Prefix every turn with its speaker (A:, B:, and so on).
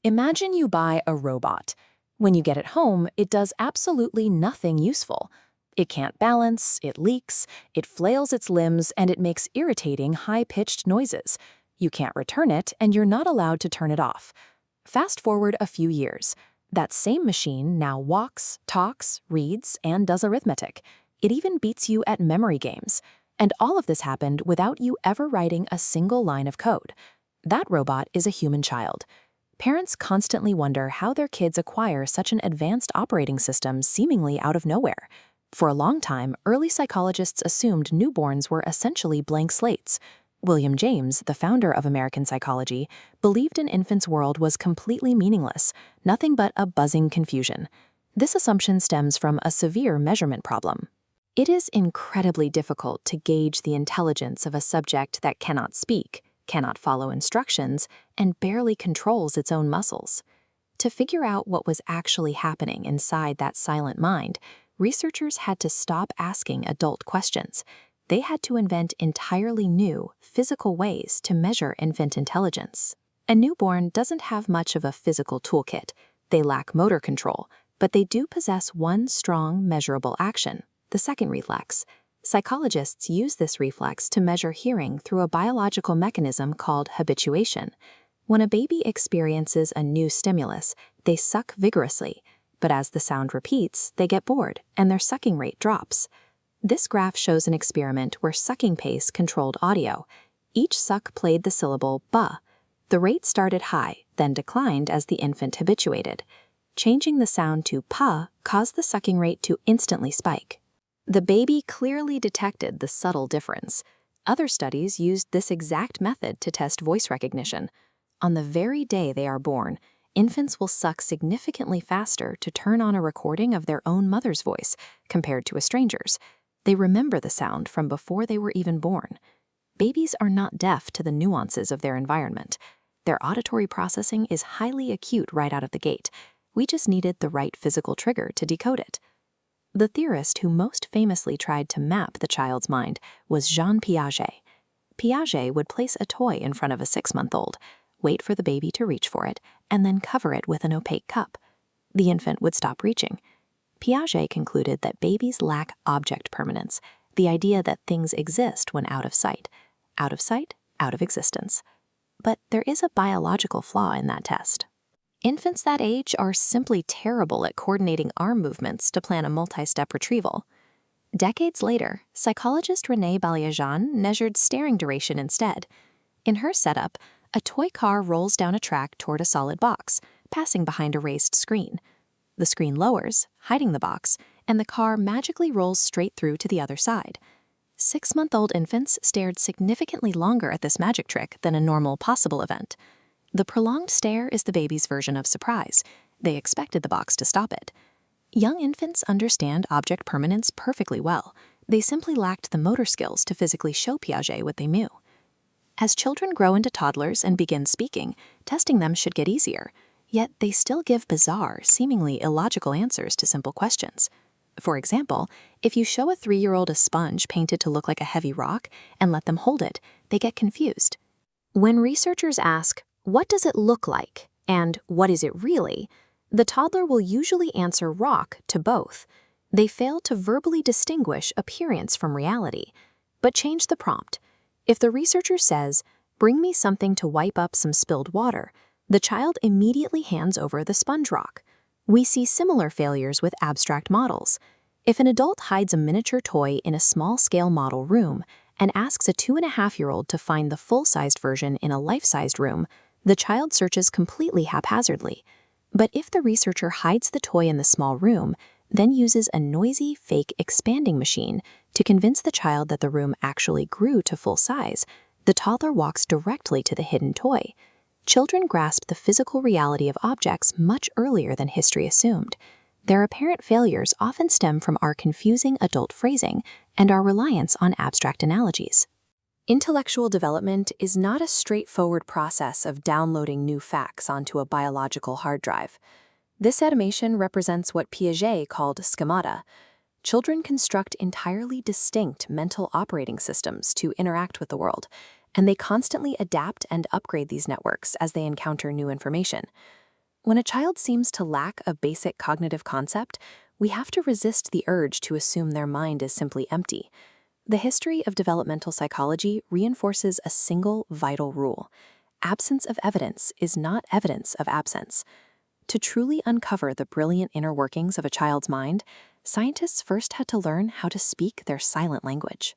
A: Imagine you buy a robot. When you get it home, it does absolutely nothing useful. It can't balance, it leaks, it flails its limbs, and it makes irritating, high-pitched noises. You can't return it, and you're not allowed to turn it off. Fast forward a few years. That same machine now walks, talks, reads, and does arithmetic. It even beats you at memory games. And all of this happened without you ever writing a single line of code. That robot is a human child. Parents constantly wonder how their kids acquire such an advanced operating system seemingly out of nowhere. For a long time, early psychologists assumed newborns were essentially blank slates. William James, the founder of American psychology, believed an infant's world was completely meaningless, nothing but a buzzing confusion. This assumption stems from a severe measurement problem. It is incredibly difficult to gauge the intelligence of a subject that cannot speak, cannot follow instructions, and barely controls its own muscles. To figure out what was actually happening inside that silent mind, researchers had to stop asking adult questions. They had to invent entirely new, physical ways to measure infant intelligence. A newborn doesn't have much of a physical toolkit. They lack motor control, but they do possess one strong, measurable action, the second reflex. Psychologists use this reflex to measure hearing through a biological mechanism called habituation. When a baby experiences a new stimulus, they suck vigorously, but as the sound repeats, they get bored and their sucking rate drops. This graph shows an experiment where sucking pace controlled audio. Each suck played the syllable ba. The rate started high, then declined as the infant habituated. Changing the sound to pa caused the sucking rate to instantly spike. The baby clearly detected the subtle difference. Other studies used this exact method to test voice recognition. On the very day they are born, infants will suck significantly faster to turn on a recording of their own mother's voice compared to a stranger's. They remember the sound from before they were even born. Babies are not deaf to the nuances of their environment. Their auditory processing is highly acute right out of the gate. We just needed the right physical trigger to decode it. The theorist who most famously tried to map the child's mind was Jean Piaget. Piaget would place a toy in front of a 6-month-old, wait for the baby to reach for it, and then cover it with an opaque cup. The infant would stop reaching. Piaget concluded that babies lack object permanence, the idea that things exist when out of sight, out of existence. But there is a biological flaw in that test. Infants that age are simply terrible at coordinating arm movements to plan a multi-step retrieval. Decades later, psychologist Renée Bailliajan measured staring duration instead. In her setup, a toy car rolls down a track toward a solid box, passing behind a raised screen. The screen lowers, hiding the box, and the car magically rolls straight through to the other side. 6-month-old infants stared significantly longer at this magic trick than a normal possible event. The prolonged stare is the baby's version of surprise. They expected the box to stop it. Young infants understand object permanence perfectly well. They simply lacked the motor skills to physically show Piaget what they knew. As children grow into toddlers and begin speaking, testing them should get easier. Yet they still give bizarre, seemingly illogical answers to simple questions. For example, if you show a 3-year-old a sponge painted to look like a heavy rock and let them hold it, they get confused. When researchers ask, "What does it look like?" and "What is it really?" the toddler will usually answer rock to both. They fail to verbally distinguish appearance from reality. But change the prompt. If the researcher says, "Bring me something to wipe up some spilled water," the child immediately hands over the sponge rock. We see similar failures with abstract models. If an adult hides a miniature toy in a small-scale model room and asks a 2.5-year-old to find the full-sized version in a life-sized room, the child searches completely haphazardly. But if the researcher hides the toy in the small room, then uses a noisy, fake expanding machine to convince the child that the room actually grew to full size, the toddler walks directly to the hidden toy. Children grasp the physical reality of objects much earlier than history assumed. Their apparent failures often stem from our confusing adult phrasing and our reliance on abstract analogies. Intellectual development is not a straightforward process of downloading new facts onto a biological hard drive. This animation represents what Piaget called schemata. Children construct entirely distinct mental operating systems to interact with the world, and they constantly adapt and upgrade these networks as they encounter new information. When a child seems to lack a basic cognitive concept, we have to resist the urge to assume their mind is simply empty. The history of developmental psychology reinforces a single vital rule: absence of evidence is not evidence of absence. To truly uncover the brilliant inner workings of a child's mind, scientists first had to learn how to speak their silent language.